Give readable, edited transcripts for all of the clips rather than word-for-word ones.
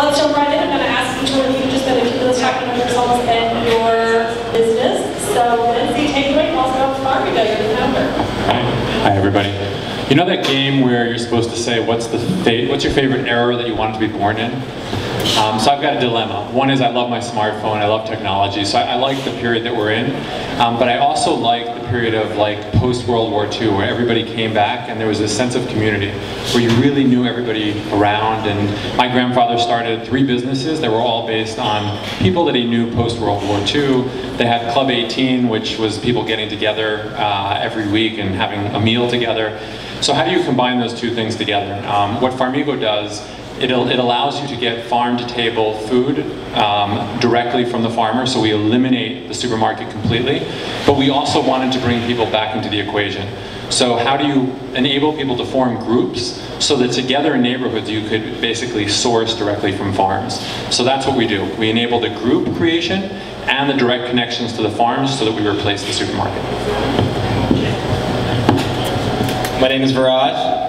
let's jump right in. I'm going to ask each one of you just a few minutes talking about yourselves and your business. So, Benzi, take it away. Also, Farmigo, you're the founder. Hi, everybody. You know that game where you're supposed to say what's your favorite era that you wanted to be born in? So I've got a dilemma. One is I love my smartphone, I love technology, so I like the period that we're in. But I also like the period of like post-World War II, where everybody came back and there was this sense of community, where you really knew everybody around. And my grandfather started 3 businesses that were all based on people that he knew post-World War II. They had Club 18, which was people getting together every week and having a meal together. So how do you combine those two things together? What Farmigo does, it allows you to get farm-to-table food directly from the farmer, so we eliminate the supermarket completely. But we also wanted to bring people back into the equation. So how do you enable people to form groups so that together in neighborhoods you could basically source directly from farms? So that's what we do. We enable the group creation and the direct connections to the farms so that we replace the supermarket. My name is Viraj.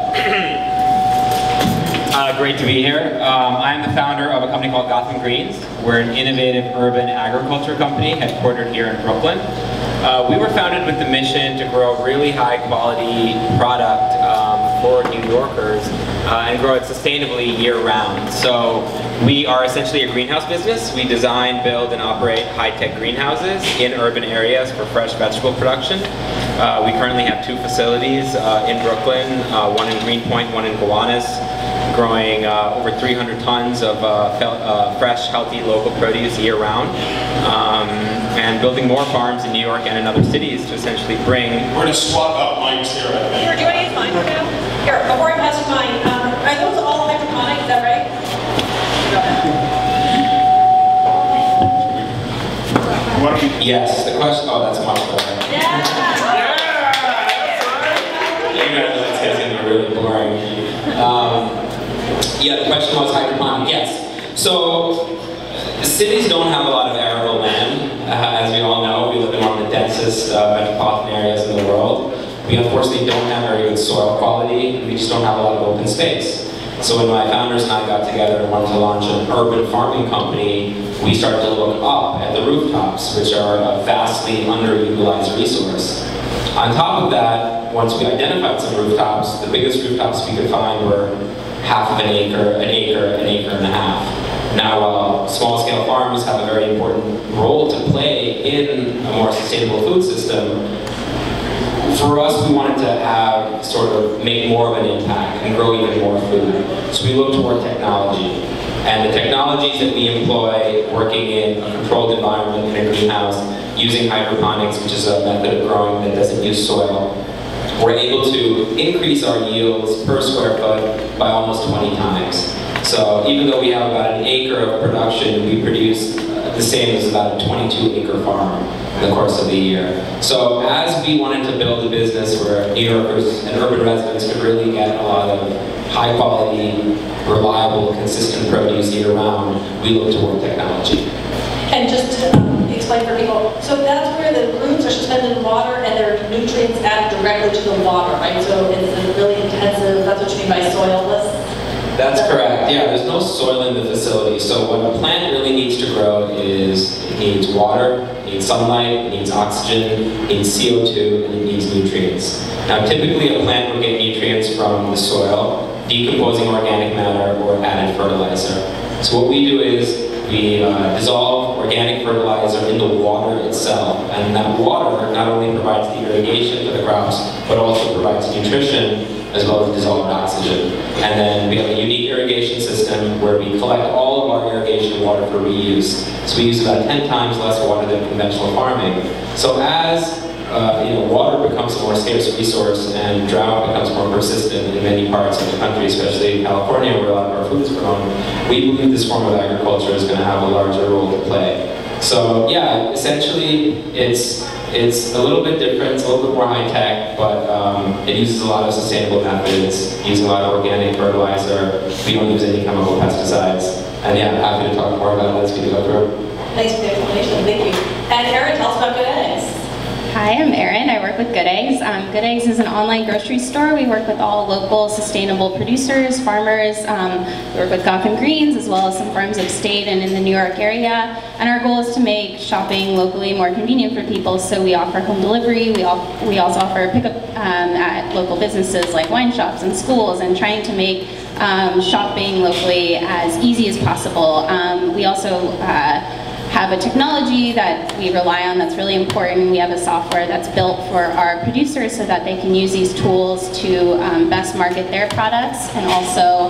Great to be here. I am the founder of a company called Gotham Greens. We're an innovative urban agriculture company headquartered here in Brooklyn. We were founded with the mission to grow really high quality product for New Yorkers and grow it sustainably year-round. So we are essentially a greenhouse business. We design, build, and operate high-tech greenhouses in urban areas for fresh vegetable production. We currently have 2 facilities in Brooklyn, one in Greenpoint, one in Gowanus, growing over 300 tons of fresh, healthy, local produce year-round, and building more farms in New York and in other cities to essentially bring... We're going to swap out mics here, I think. Here, do you want to use mine for now? Here, before I pass you mine, are those all hydroponic, is that right? Yes, the question... Oh, that's much better. Yeah! You guys, that's going to be really boring. Yeah, the question was hydroponic. Yes. So, cities don't have a lot of arable land. As we all know, we live in one of the densest metropolitan areas in the world. We unfortunately don't have very good soil quality. We just don't have a lot of open space. So when my founders and I got together and wanted to launch an urban farming company, we started to look up at the rooftops, which are a vastly underutilized resource. On top of that, once we identified some rooftops, the biggest rooftops we could find were half of an acre, an acre and a half. Now, while small-scale farms have a very important role to play in a more sustainable food system, for us, we wanted to have, sort of, make more of an impact and grow even more food. So we looked toward technology. And the technologies that we employ, working in a controlled environment in a greenhouse, using hydroponics, which is a method of growing that doesn't use soil, we're able to increase our yields per square foot by almost 20 times. So even though we have about an acre of production, we produce the same as about a 22-acre farm in the course of the year. So as we wanted to build a business where New Yorkers and urban residents could really get a lot of high-quality, reliable, consistent produce year-round, we looked toward technology. And just to explain for people, so that's where the roots are suspended in water and their nutrients added directly to the water, right? So it's a really intensive, that's what you mean by soilless? That's correct, yeah, there's no soil in the facility. So what a plant really needs to grow is, it needs water, it needs sunlight, it needs oxygen, it needs CO2, and it needs nutrients. Now typically a plant will get nutrients from the soil, decomposing organic matter, or added fertilizer. So what we do is, we dissolve organic fertilizer in the water itself, and that water not only provides the irrigation to the crops, but also provides nutrition as well as dissolved oxygen. And then we have a unique irrigation system where we collect all of our irrigation water for reuse. So we use about 10 times less water than conventional farming. So as water becomes a more scarce resource and drought becomes more persistent in many parts of the country, especially in California where a lot of our food is grown, we believe this form of agriculture is going to have a larger role to play. So yeah, essentially it's a little bit different, it's a little bit more high-tech, but it uses a lot of sustainable methods, using a lot of organic fertilizer. We don't use any chemical pesticides. And yeah, happy to talk more about it as we go through. Thanks for the explanation, thank you. And Erin, tell us about Good Eggs. Hi, I'm Erin. I work with Good Eggs. Good Eggs is an online grocery store. We work with all local sustainable producers, farmers. We work with Gotham Greens as well as some farms upstate and in the New York area. And our goal is to make shopping locally more convenient for people. So we offer home delivery. We also offer pickup at local businesses like wine shops and schools, and trying to make shopping locally as easy as possible. We also have a technology that we rely on that's really important. We have a software that's built for our producers so that they can use these tools to best market their products, and also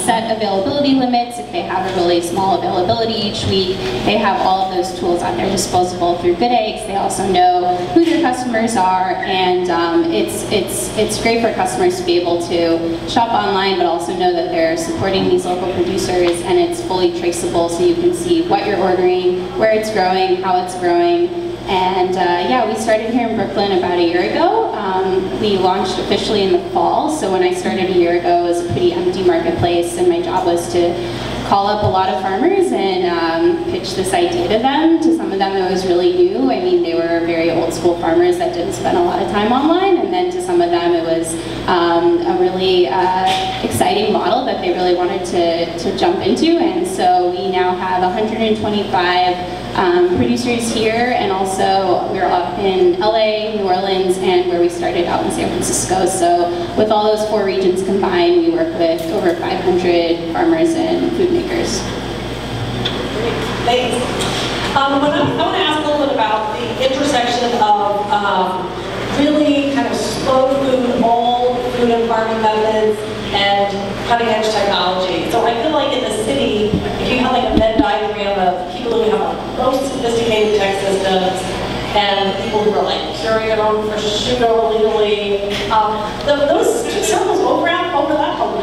set availability limits. If they have a really small availability each week, they have all of those tools at their disposal through Good Eggs. They also know who their customers are, and it's great for customers to be able to shop online but also know that they're supporting these local producers, and it's fully traceable so you can see what you're ordering, where it's growing, how it's growing. And yeah, we started here in Brooklyn about a year ago. We launched officially in the fall, so when I started a year ago, it was a pretty empty marketplace, and my job was to call up a lot of farmers and pitch this idea to them. To some of them it was really new. I mean, they were very old school farmers that didn't spend a lot of time online, and then to some of them it was a really exciting model that they really wanted to jump into. And so we now have 125 producers here, and also we're up in LA, New Orleans, and where we started out in San Francisco. So with all those 4 regions combined, we work with over 500 farmers and food makers. Great, thanks. I want to ask a little bit about the intersection of really kind of slow food, old food and farming methods, and cutting edge technology. So I feel like in the city, if you have like a Venn diagram of people who have most sophisticated tech systems and people who are like curing their own prosciutto legally, those two circles overlap a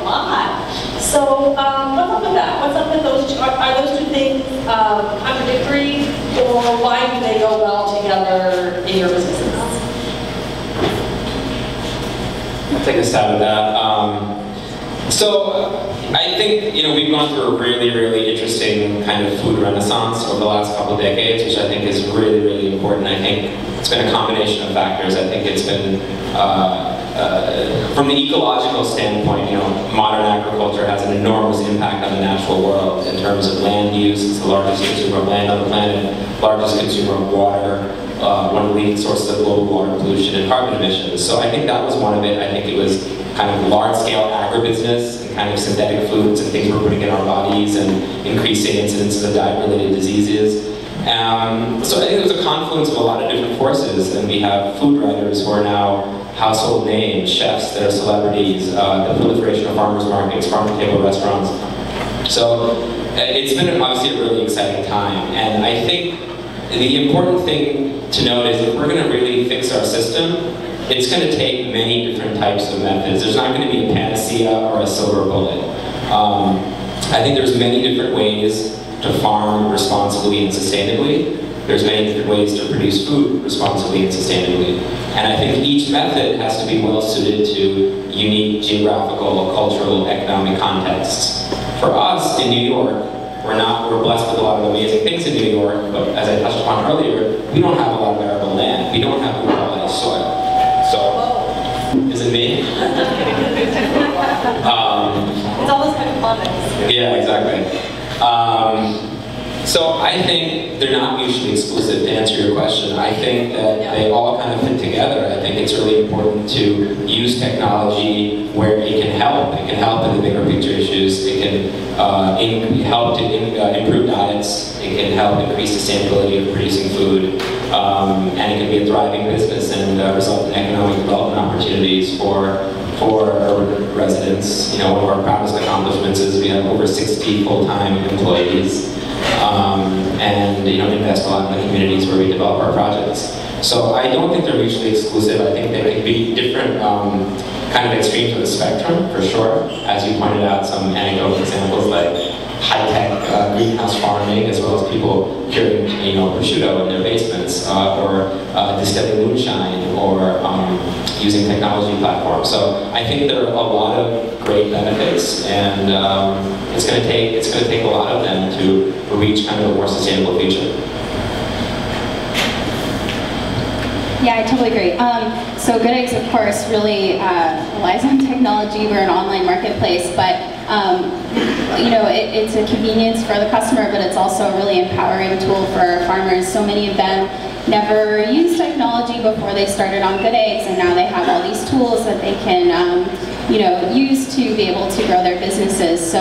lot. So what's up with that? What's up with those two? Are those two things contradictory, or why do they go well together in your businesses? I'll take a stab at that. So I think, we've gone through a really, really interesting kind of food renaissance over the last couple of decades, which I think is really, really important. I think it's been a combination of factors. I think it's been, from the ecological standpoint, modern agriculture has an enormous impact on the natural world in terms of land use. It's the largest consumer of land on the planet, largest consumer of water, one of the leading sources of global water pollution and carbon emissions. So I think that was one of it. I think it was kind of large-scale agribusiness and kind of synthetic foods and things we're putting in our bodies and increasing incidences of diet-related diseases. So I think it was a confluence of a lot of different forces, and we have food writers who are now household names, chefs that are celebrities, the proliferation of farmers markets, farm-to-table restaurants. So it's been obviously a really exciting time, and I think the important thing to note is if we're going to really fix our system, it's going to take many different types of methods. There's not going to be a panacea or a silver bullet. I think there's many different ways to farm responsibly and sustainably. There's many different ways to produce food responsibly and sustainably. And I think each method has to be well suited to unique geographical, cultural, economic contexts. For us in New York, we're blessed with a lot of amazing things in New York, but as I touched upon earlier, we don't have a lot of arable land. We don't have good quality soil. So, is it me? It's almost hydroponics. Yeah, exactly. So I think they're not mutually exclusive, to answer your question. I think that they all kind of fit together. I think it's really important to use technology where it can help. It can help in the bigger picture issues. It can help to improve diets. It can help increase sustainability of producing food. And it can be a thriving business and result in economic development opportunities for urban residents. One of our proudest accomplishments is we have over 60 full-time employees. And invest a lot in the communities where we develop our projects. So I don't think they're mutually exclusive. I think they can be different kind of extremes of the spectrum, for sure. As you pointed out, some anecdotal examples like high-tech greenhouse farming, as well as people curing prosciutto in their basements, or distilling moonshine, or using technology platforms. So I think there are a lot of great benefits, and it's going to take a lot of them to reach kind of a more sustainable future. Yeah, I totally agree. So Good Eggs, of course, really relies on technology. We're an online marketplace, but you know, it's a convenience for the customer, but it's also a really empowering tool for farmers. So many of them never used technology before they started on Good Eggs, and now they have all these tools that they can you know, use to be able to grow their businesses. So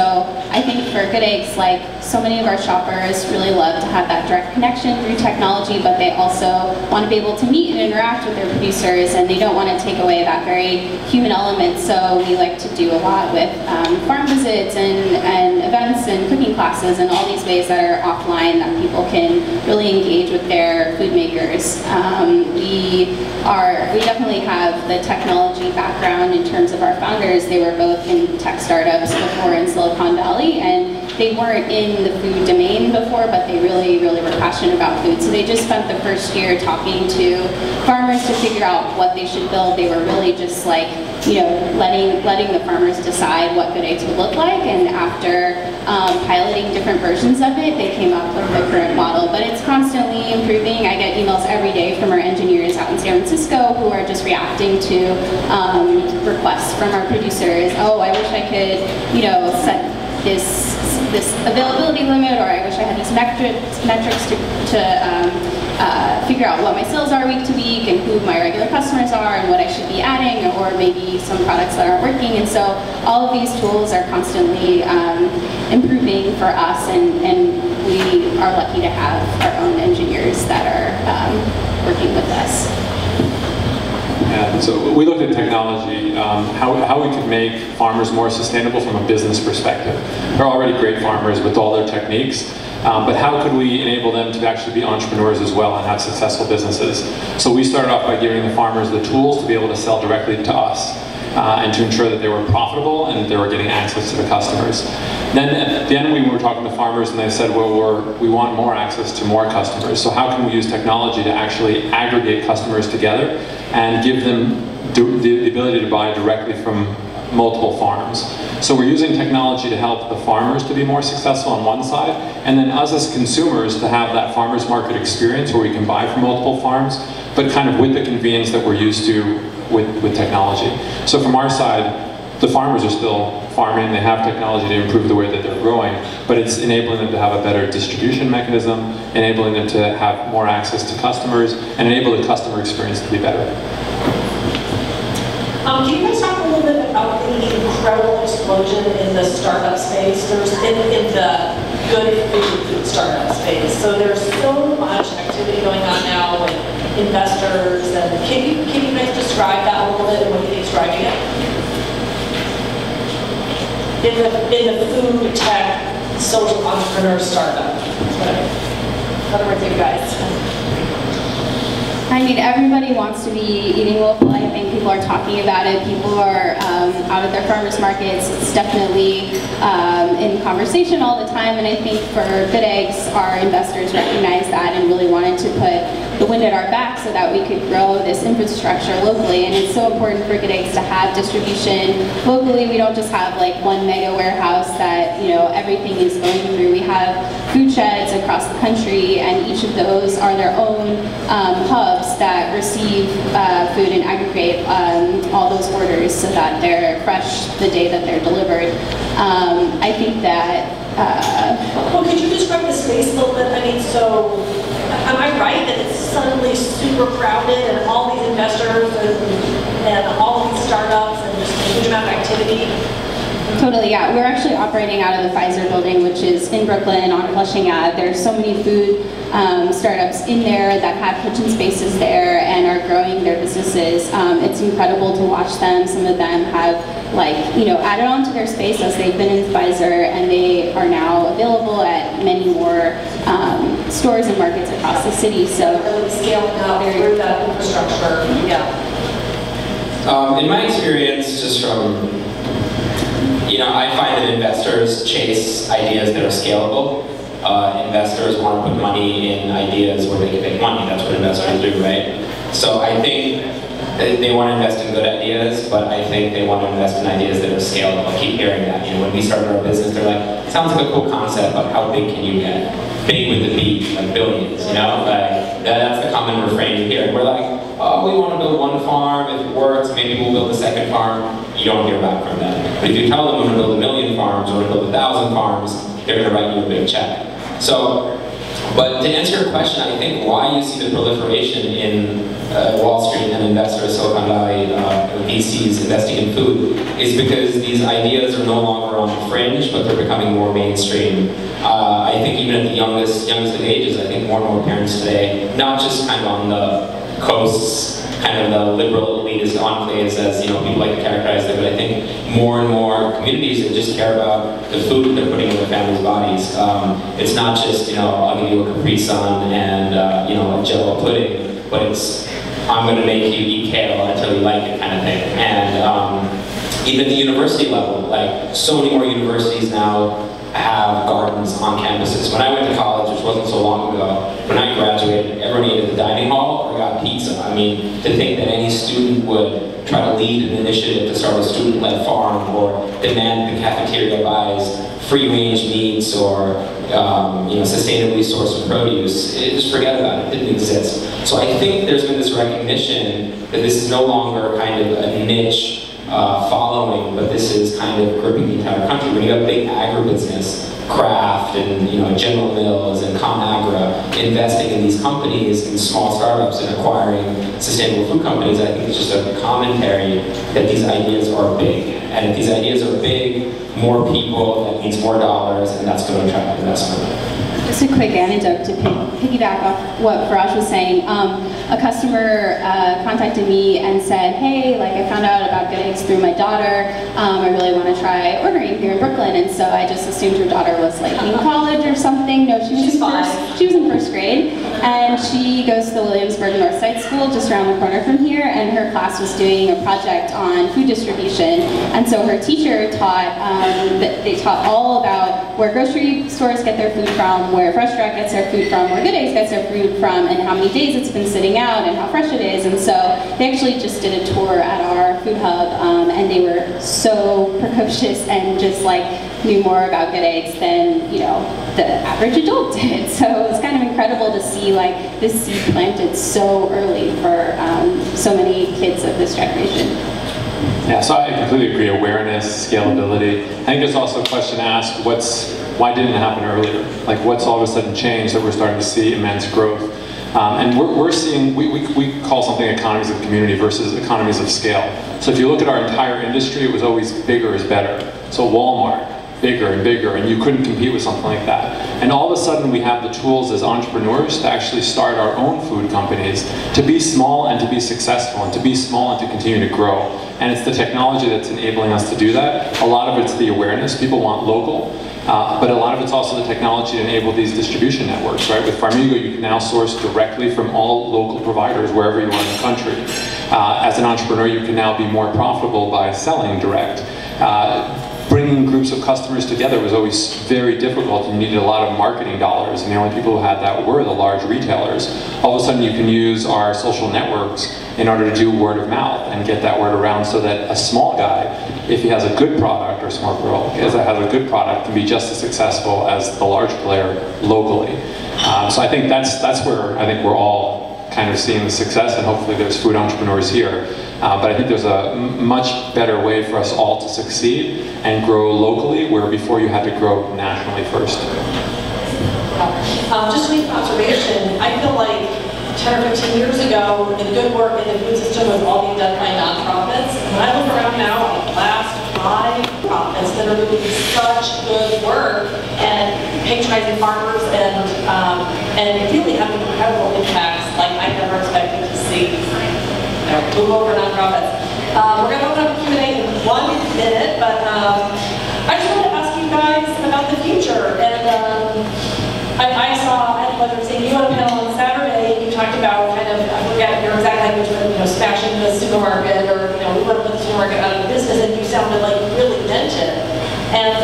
I think for Good Eggs, like so many of our shoppers really love to have that direct connection through technology, but they also want to be able to meet and interact with their producers, and they don't want to take away that very human element. So we like to do a lot with farm visits and events and cooking classes and all these ways that are offline that people can really engage with their food makers. We definitely have the technology background in terms of our founders. They were both in tech startups before in Silicon Valley, and they weren't in the food domain before, but they really were passionate about food. So they just spent the first year talking to farmers to figure out what they should build. They were really just like, you know, letting the farmers decide what Good Eggs would look like, and after piloting different versions of it, they came up with the current model. But it's constantly improving. I get emails every day from our engineers out in San Francisco who are just reacting to requests from our producers. Oh, I wish I could, you know, set this availability limit, or I wish I had these metrics to figure out what my sales are week to week and who my regular customers are and what I should be adding, or maybe some products that aren't working. And so all of these tools are constantly improving for us, and we are lucky to have our own engineers that are working with us. Yeah, so we looked at technology, how we could make farmers more sustainable from a business perspective. They're already great farmers with all their techniques, but how could we enable them to actually be entrepreneurs as well and have successful businesses? So we started off by giving the farmers the tools to be able to sell directly to us, and to ensure that they were profitable and that they were getting access to the customers. Then at the end, we were talking to farmers and they said, well, we want more access to more customers. So how can we use technology to actually aggregate customers together and give them the ability to buy directly from multiple farms? So we're using technology to help the farmers to be more successful on one side, and then us as consumers to have that farmers market experience where we can buy from multiple farms, but kind of with the convenience that we're used to with technology. So from our side, the farmers are still farming, they have technology to improve the way that they're growing, but it's enabling them to have a better distribution mechanism, enabling them to have more access to customers, and enable the customer experience to be better. Can you guys talk a little bit about the incredible explosion in the startup space? There's in the good food startup space. So there's so much activity going on now with investors, and can you guys describe that a little bit and what you think is driving it? In the food tech social entrepreneur startup. In other words, you guys. I mean, everybody wants to be eating local. I think people are talking about it. People are out at their farmers markets. It's definitely in conversation all the time. And I think for Good Eggs, our investors recognized that and really wanted to put the wind at our back so that we could grow this infrastructure locally. And it's so important for Good Eggs to have distribution locally. We don't just have like one mega warehouse that, you know, everything is going through. We have food sheds across the country, and each of those are their own hubs that receive food and aggregate all those orders so that they're fresh the day that they're delivered. I think that... well, could you describe the space a little bit? I mean, so, am I right that it's suddenly super crowded and all these investors and all these startups and just a huge amount of activity? Totally, yeah. We're actually operating out of the Pfizer building, which is in Brooklyn on Flushing Ave. There's so many food startups in there that have kitchen spaces there and are growing their businesses. It's incredible to watch them. Some of them have, like, you know, added on to their space as they've been in Pfizer, and they are now available at many more stores and markets across the city. So really scaling up through that infrastructure. Yeah. In my experience, just from, you know, I find that investors chase ideas that are scalable. Investors want to put money in ideas where they can make money. That's what investors do, right? So I think they want to invest in good ideas, but I think they want to invest in ideas that are scalable. I keep hearing that. You know, when we started our business, they're like, it sounds like a cool concept, but how big can you get? Big with the B, like billions, you know? Like, That's the common refrain you hear. We're like, oh, we want to build one farm. If it works, maybe we'll build a second farm. You don't hear back from them. But if you tell them we're going to build 1 million farms, or we're going to build 1,000 farms, they're going to write you a big check. So, but to answer your question, I think why you see the proliferation in Wall Street and investors, Silicon Valley, VCs investing in food, is because these ideas are no longer on the fringe, but they're becoming more mainstream. I think even at the youngest of ages, I think more and more parents today, not just kind of on the coasts, kind of the liberal elitist enclaves, as people like to characterize them, but I think more and more communities that just care about the food that they're putting in their families' bodies. It's not just I'll give you a Capri Sun and a Jell-O pudding, but it's I'm going to make you eat kale until you like it kind of thing. And even at the university level, like so many more universities now have gardens on campuses. When I went to college, which wasn't so long ago, when I graduated, everyone ate at the dining hall or got pizza. I mean, to think that any student would try to lead an initiative to start a student-led farm or demand the cafeteria buys free-range meats or sustainably sourced produce, just forget about it. It didn't exist. So I think there's been this recognition that this is no longer kind of a niche following, but this is kind of gripping the entire country. When you have big agribusiness, Kraft and General Mills and ComAgra investing in these companies and small startups and acquiring sustainable food companies, I think it's just a commentary that these ideas are big. And if these ideas are big, more people, that means more dollars, and that's going to attract investment. Just a quick anecdote to piggyback off what Viraj was saying. A customer contacted me and said, hey, I found out about Good Eggs through my daughter. I really want to try ordering here in Brooklyn. And so I just assumed her daughter was in college or something. No, she was in first grade. And she goes to the Williamsburg Northside School just around the corner from here. And her class was doing a project on food distribution. And so her teacher taught, they taught all about where grocery stores get their food from, where Fresh Direct gets their food from, where Good Eggs gets their food from, and how many days it's been sitting out, and how fresh it is. And so they actually just did a tour at our food hub, and they were so precocious and just knew more about Good Eggs than the average adult did. So it was kind of incredible to see this seed planted so early for so many kids of this generation. Yeah, so I completely agree. Awareness, scalability. I think there's also a question to ask: why didn't it happen earlier? What's all of a sudden changed that we're starting to see immense growth? And we're seeing, we call something economies of community versus economies of scale. So if you look at our entire industry, it was always bigger is better. So Walmart, bigger and bigger, and you couldn't compete with something like that. And all of a sudden we have the tools as entrepreneurs to actually start our own food companies, to be small and to be successful, and to be small and to continue to grow. And it's the technology that's enabling us to do that. A lot of it's the awareness. People want local. But a lot of it's also the technology to enable these distribution networks, right? With Farmigo, you can now source directly from all local providers wherever you are in the country. As an entrepreneur, you can now be more profitable by selling direct. Bringing groups of customers together was always very difficult. You needed a lot of marketing dollars, and the only people who had that were the large retailers. All of a sudden, you can use our social networks in order to do word of mouth and get that word around so that a small guy, if he has a good product, or a small girl, has a good product, can be just as successful as the large player locally. So I think that's where I think we're all kind of seeing the success, and hopefully there's food entrepreneurs here. But I think there's a much better way for us all to succeed and grow locally, where before you had to grow nationally first. Just to make an observation, I feel like 10 or 15 years ago, the good work in the food system was all being done by nonprofits. When I look around now, the last 5 profits that are doing such good work and patronizing farmers and really having incredible impacts like I never expected to see. Move over nonprofits. We're going to open up Q&A in 1 minute, but I just wanted to ask you guys about the future. And I had the pleasure of seeing you on a panel on Saturday. You talked about I forget your exact language, but smashing the supermarket, or we want to put the supermarket out of business, and you sounded really meant it. And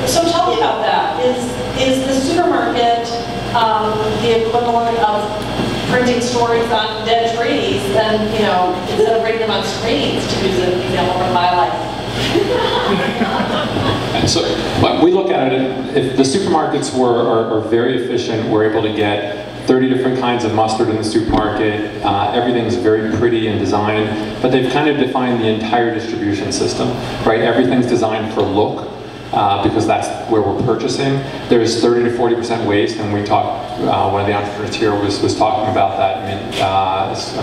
so tell me about that. Is the supermarket the equivalent of printing stories on dead trees, and instead of printing them on screens, to use an example from my life? So we look at it, if the supermarkets are very efficient, we're able to get 30 different kinds of mustard in the supermarket. Everything's very pretty and designed, but they've kind of defined the entire distribution system, right? Everything's designed for look, because that's where we're purchasing. There's 30 to 40% waste, and we talked, one of the entrepreneurs here was talking about that,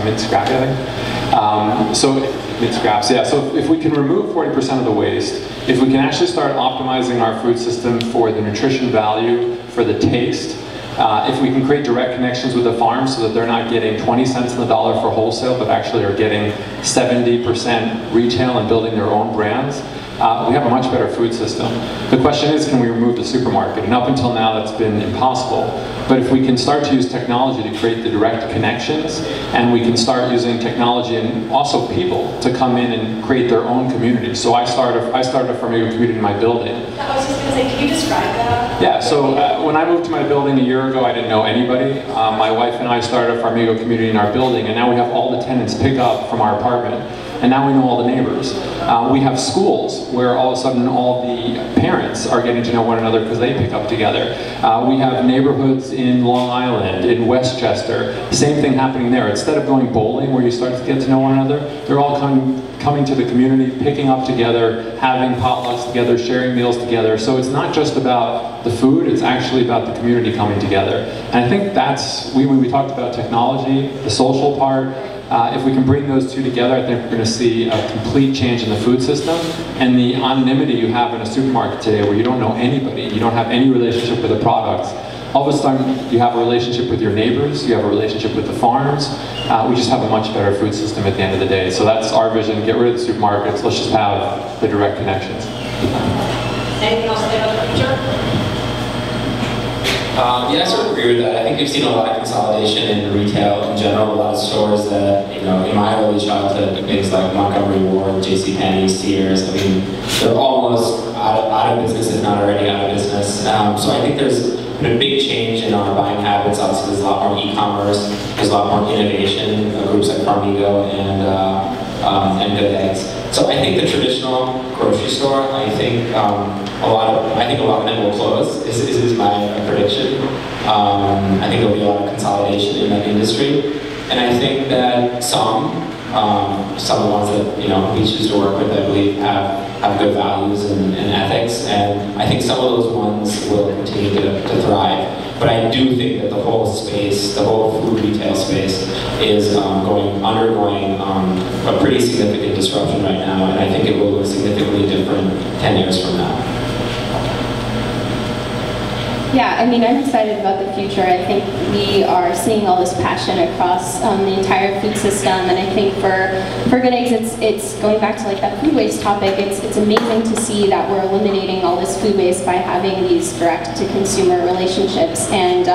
mint scrap, I think. Mint scraps, yeah. So if we can remove 40% of the waste, if we can actually start optimizing our food system for the nutrition value, for the taste, if we can create direct connections with the farm so that they're not getting 20 cents on the dollar for wholesale, but actually are getting 70% retail and building their own brands, we have a much better food system. The question is, can we remove the supermarket? And up until now, that's been impossible. But if we can start to use technology to create the direct connections, and we can start using technology and also people to come in and create their own community. So I started a Farmigo community in my building. I was just going to say, can you describe that? Yeah, so when I moved to my building a year ago, I didn't know anybody. My wife and I started a Farmigo community in our building, and now we have all the tenants pick up from our apartment. And now we know all the neighbors. We have schools where all of a sudden all the parents are getting to know one another because they pick up together. We have neighborhoods in Long Island, in Westchester. Same thing happening there. Instead of going bowling where you start to get to know one another, they're all coming to the community, picking up together, having potlucks together, sharing meals together. So it's not just about the food, it's actually about the community coming together. And I think that's, when we talked about technology, the social part, if we can bring those two together, I think we're going to see a complete change in the food system. And the anonymity you have in a supermarket today where you don't know anybody, you don't have any relationship with the products, all of a sudden you have a relationship with your neighbors, you have a relationship with the farms. We just have a much better food system at the end of the day. So that's our vision, get rid of the supermarkets, let's just have the direct connections. Anything else to say about the future? Yeah, I sort of agree with that. I think we've seen a lot of consolidation in retail in general. A lot of stores that, in my early childhood, things like Montgomery Ward, JCPenney, Sears, they're almost out of business, if not already out of business. So I think there's been a big change in our buying habits. Obviously, there's a lot more e-commerce, there's a lot more innovation, groups like Farmigo and Good Eggs. So I think the traditional grocery store, I think a lot of them will close. Is my prediction. I think there'll be a lot of consolidation in that industry, and I think that some of the ones that we choose to work with, I believe, have good values and ethics, and I think some of those ones will continue to thrive. But I do think that the whole space, the whole food retail space, is undergoing a pretty significant disruption right now, and I think it will look significantly different 10 years from now. Yeah, I'm excited about the future. I think we are seeing all this passion across the entire food system, and I think for Good Eggs, it's going back to that food waste topic. It's amazing to see that we're eliminating all this food waste by having these direct-to-consumer relationships. And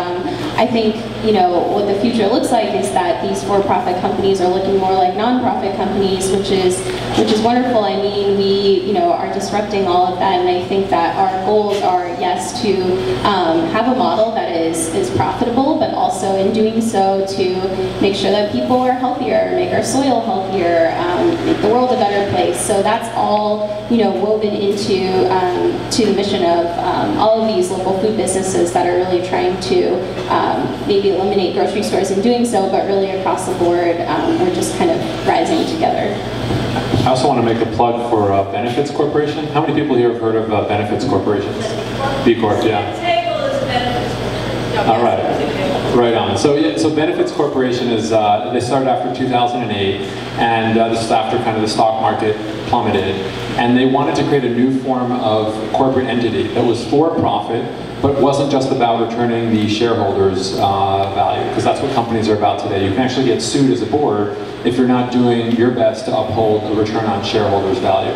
I think what the future looks like is that these for-profit companies are looking more like non-profit companies, which is wonderful. We are disrupting all of that, and I think that our goals are, yes, to have a model that is profitable, but also in doing so to make sure that people are healthier, make our soil healthier, make the world a better place. So that's all woven into to the mission of all of these local food businesses that are really trying to maybe eliminate grocery stores in doing so, but really across the board, we're just kind of rising together. I also want to make a plug for Benefits Corporation. How many people here have heard of Benefits Corporations? B Corp, yeah. All right, right on. So Benefits Corporation is, they started after 2008, and this is after kind of the stock market plummeted, and they wanted to create a new form of corporate entity that was for profit, but wasn't just about returning the shareholders' value, because that's what companies are about today. You can actually get sued as a board if you're not doing your best to uphold a return on shareholders' value.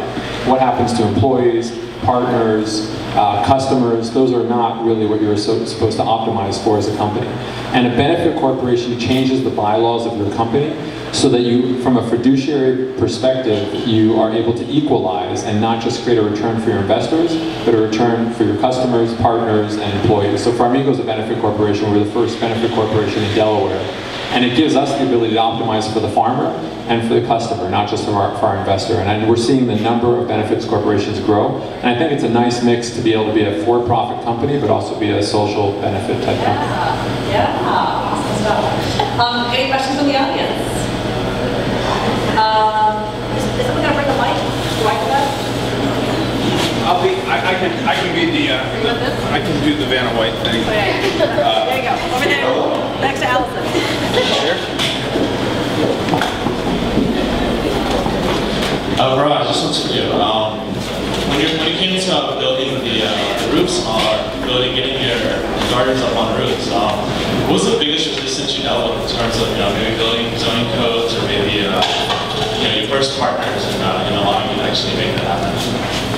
What happens to employees, partners, customers, those are not really what you're supposed to optimize for as a company. And a benefit corporation changes the bylaws of your company so that you, from a fiduciary perspective, you are able to equalize and not just create a return for your investors, but a return for your customers, partners, and employees. So Farmigo is a benefit corporation. We're the first benefit corporation in Delaware. And it gives us the ability to optimize for the farmer and for the customer, not just for our investor. And we're seeing the number of benefits corporations grow. And I think it's a nice mix to be able to be a for-profit company, but also be a social benefit type company. Yeah. Any questions from the audience? Is someone gonna bring the mic? Do I do that? I can be the, I can do the Vanna White thing. There you go. Over there. Next to Allison. Viraj, this one's for you. When you came to building the roofs or getting your gardens up on roofs, what was the biggest resistance you dealt with in terms of maybe building zoning codes or maybe your first partners and allowing you to actually make that happen?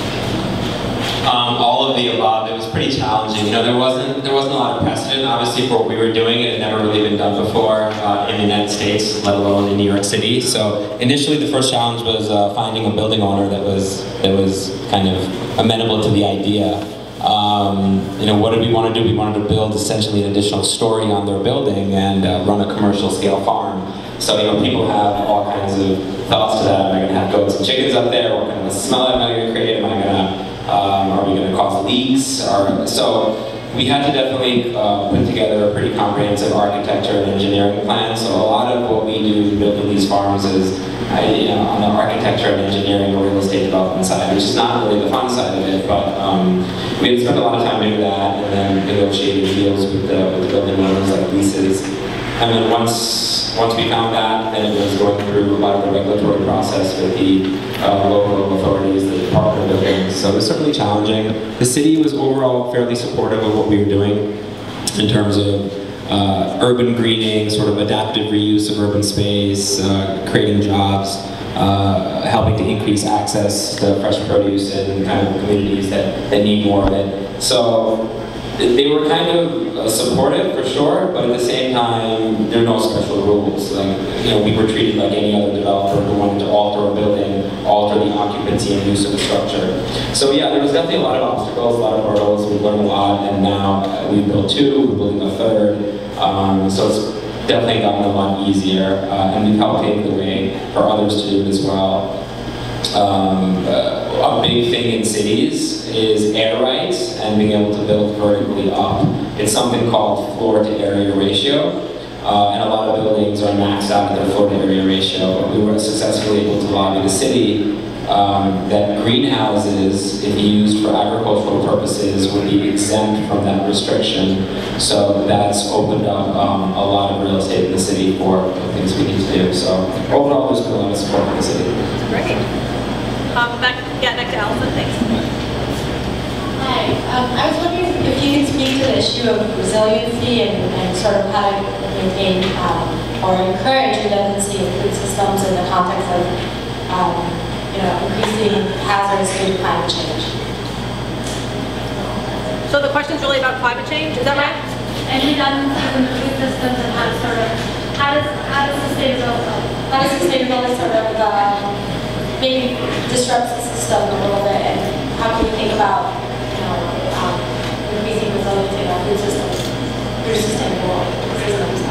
All of the above. It was pretty challenging. There wasn't a lot of precedent, obviously, for what we were doing. It had never really been done before in the United States, let alone in New York City. So initially, the first challenge was finding a building owner that was kind of amenable to the idea. What did we want to do? We wanted to build essentially an additional story on their building and run a commercial scale farm. So people have all kinds of thoughts to that. Am I going to have goats and chickens up there? What kind of smell am I going to create? Are we going to cause leaks? So we had to definitely put together a pretty comprehensive architecture and engineering plan. So a lot of what we do building these farms is on the architecture and engineering or real estate development side, which is not really the fun side of it, but we had to spend a lot of time doing that and then negotiating deals with the building owners, like leases. And then once we found that, then it was going through a lot of the regulatory process with the local authorities, the Department of Buildings. So it was certainly challenging. The city was overall fairly supportive of what we were doing in terms of urban greening, sort of adaptive reuse of urban space, creating jobs, helping to increase access to fresh produce in kind of communities that need more of it. So they were kind of supportive for sure, but at the same time, there are no special rules. We were treated like any other developer who wanted to alter a building, alter the occupancy and use of the structure. So yeah, there was definitely a lot of obstacles, a lot of hurdles. We learned a lot, and now we've built two, we're building a third. So it's definitely gotten a lot easier, and we've helped pave the way for others to do it as well. A big thing in cities is air rights and being able to build vertically up. It's something called floor to area ratio, and a lot of buildings are maxed out at their floor to area ratio, but we were successfully able to lobby the city that greenhouses, if used for agricultural purposes, would be exempt from that restriction. So that's opened up a lot of real estate in the city for things we need to do. So overall, there's been a lot of support in the city. Great. Back to Allison, thanks. Hi, I was wondering if you could speak to the issue of resiliency and sort of how to maintain or encourage redundancy of food systems in the context of increasing hazards due to climate change. So the question's really about climate change, is that right? And redundancies in food systems and how does sustainability sort of maybe disrupts the system a little bit, and how can we think about increasing resiliency in our food systems through sustainable systems?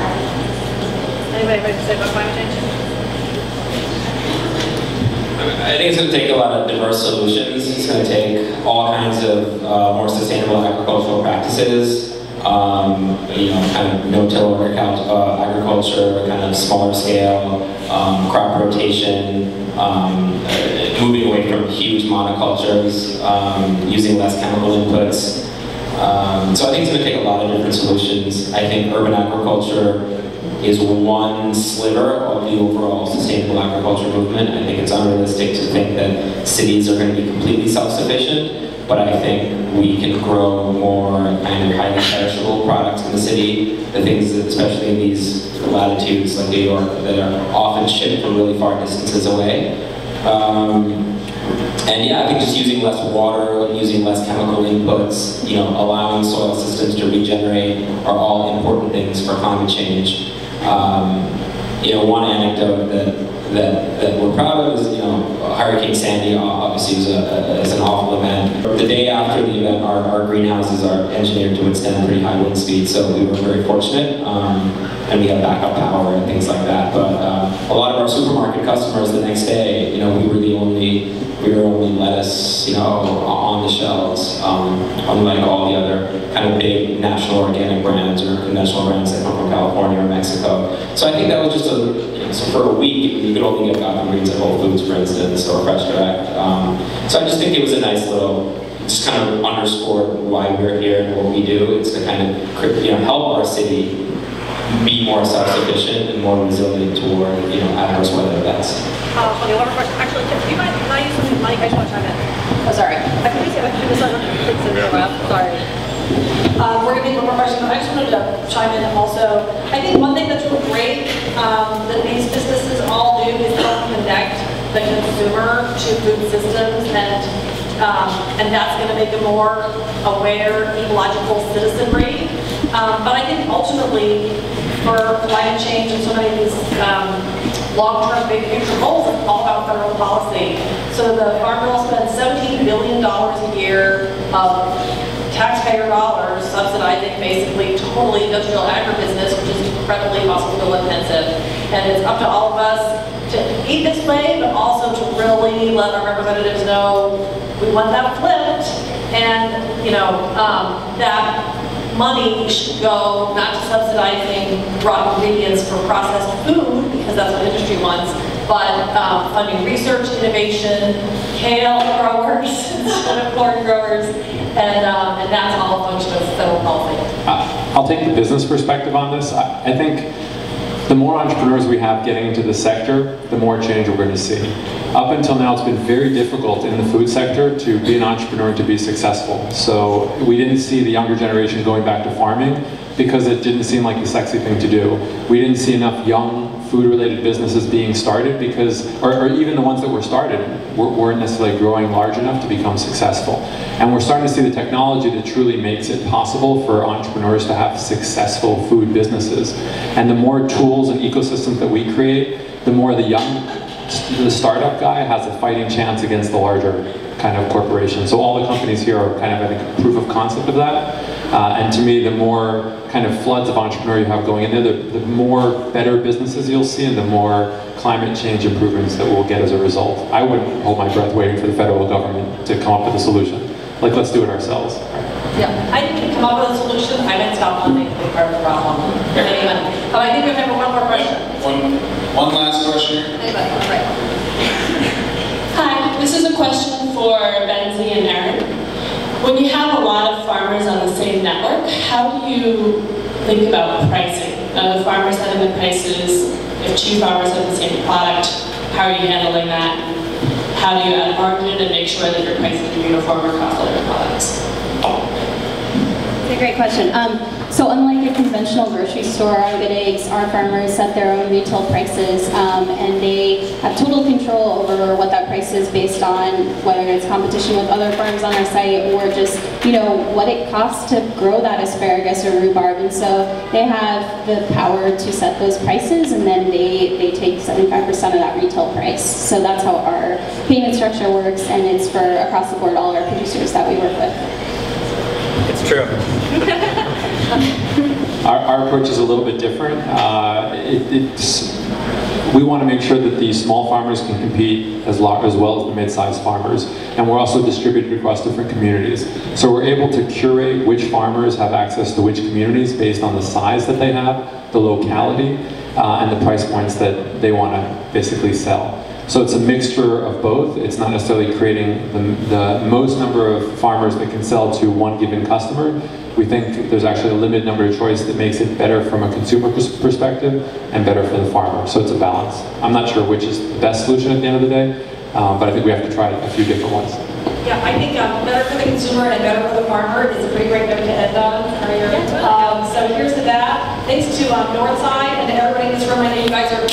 Anybody have to say about climate change? I think it's going to take a lot of diverse solutions. It's going to take all kinds of more sustainable agricultural practices. Kind of no-till agriculture, kind of smaller scale, crop rotation, moving away from huge monocultures, using less chemical inputs. So I think it's going to take a lot of different solutions. I think urban agriculture is one sliver of the overall sustainable agriculture movement. I think it's unrealistic to think that cities are going to be completely self-sufficient, but I think we can grow more kind of highly perishable products in the city. The things that, especially in these latitudes like New York, that are often shipped from really far distances away. And yeah, I think just using less water, using less chemical inputs, allowing soil systems to regenerate are all important things for climate change. One anecdote that we're proud of is, Hurricane Sandy obviously is an awful event. The day after the event, our greenhouses are engineered to withstand pretty high wind speeds, so we were very fortunate. and we have backup power and things like that. But a lot of our supermarket customers the next day, you know, we were the only lettuce, you know, on the shelves, unlike all the other kind of big national organic brands or conventional brands that come from California or Mexico. So I think that was just so for a week, you could only get Gotham Greens at Whole Foods, for instance, or Fresh Direct. So I just think it was a nice little, just kind of underscore why we're here and what we do. It's to kind of, you know, help our city be more self-sufficient and more resilient toward, you know, adverse weather events. Okay, one more question. Actually, Tim, do you mind? Can I use the mic? I just want to chime in. Oh, sorry. I can see if I can do this on the web. Sorry. We're going to take one more question, but I just wanted to chime in also. I think one thing that's really great that these businesses all do is help connect the consumer to food systems, and that's going to make a more aware, ecological citizenry. But I think ultimately, for climate change and so many of these long-term big future goals, it's all about federal policy. So the Farm Bill spends $17 billion a year of taxpayer dollars subsidizing basically totally industrial agribusiness, which is incredibly fossil fuel intensive. And it's up to all of us to eat this way, but also to really let our representatives know we want that flipped, and you know that money should go not to subsidizing raw ingredients for processed food, because that's what industry wants, but funding research, innovation, kale growers instead of corn growers, and that's all a function of federal policy. I'll take the business perspective on this. I think the more entrepreneurs we have getting into the sector, the more change we're going to see. Up until now, it's been very difficult in the food sector to be an entrepreneur and to be successful. So we didn't see the younger generation going back to farming because it didn't seem like the sexy thing to do. We didn't see enough young food-related businesses being started because, or even the ones that were started weren't necessarily growing large enough to become successful. And we're starting to see the technology that truly makes it possible for entrepreneurs to have successful food businesses. And the more tools and ecosystems that we create, the more the startup guy has a fighting chance against the larger kind of corporation. So all the companies here are kind of, I think, a proof of concept of that. And to me, the more kind of floods of entrepreneurs you have going in there, the more better businesses you'll see and the more climate change improvements that we'll get as a result. I wouldn't hold my breath waiting for the federal government to come up with a solution. Like, let's do it ourselves. Yeah, I think to come up with a solution, I meant stop funding to be part of the problem. But I think we have one more question. One last question. Hi, this is a question for Benzi and Erin. When you have a lot of farmers on the same network, how do you think about pricing? The farmers setting the prices, if two farmers have the same product, how are you handling that? How do you add margin and make sure that your prices are uniform across all your products? It's a great question. So unlike a conventional grocery store on Good Eggs, our farmers set their own retail prices, and they have total control over what that price is based on whether it's competition with other farms on our site or just, you know, what it costs to grow that asparagus or rhubarb. And so they have the power to set those prices, and then they take 75% of that retail price. So that's how our payment structure works, and it's for across the board all our producers that we work with. It's true. Our approach is a little bit different. We want to make sure that the small farmers can compete as well as the mid-sized farmers, and we're also distributed across different communities. So we're able to curate which farmers have access to which communities based on the size that they have, the locality, and the price points that they want to basically sell. So it's a mixture of both. It's not necessarily creating the most number of farmers that can sell to one given customer. We think there's actually a limited number of choice that makes it better from a consumer perspective and better for the farmer. So it's a balance. I'm not sure which is the best solution at the end of the day, but I think we have to try a few different ones. Yeah, I think better for the consumer and better for the farmer is a pretty great note to end on. So here's to that. Thanks to Northside and everybody in this room. I know you guys are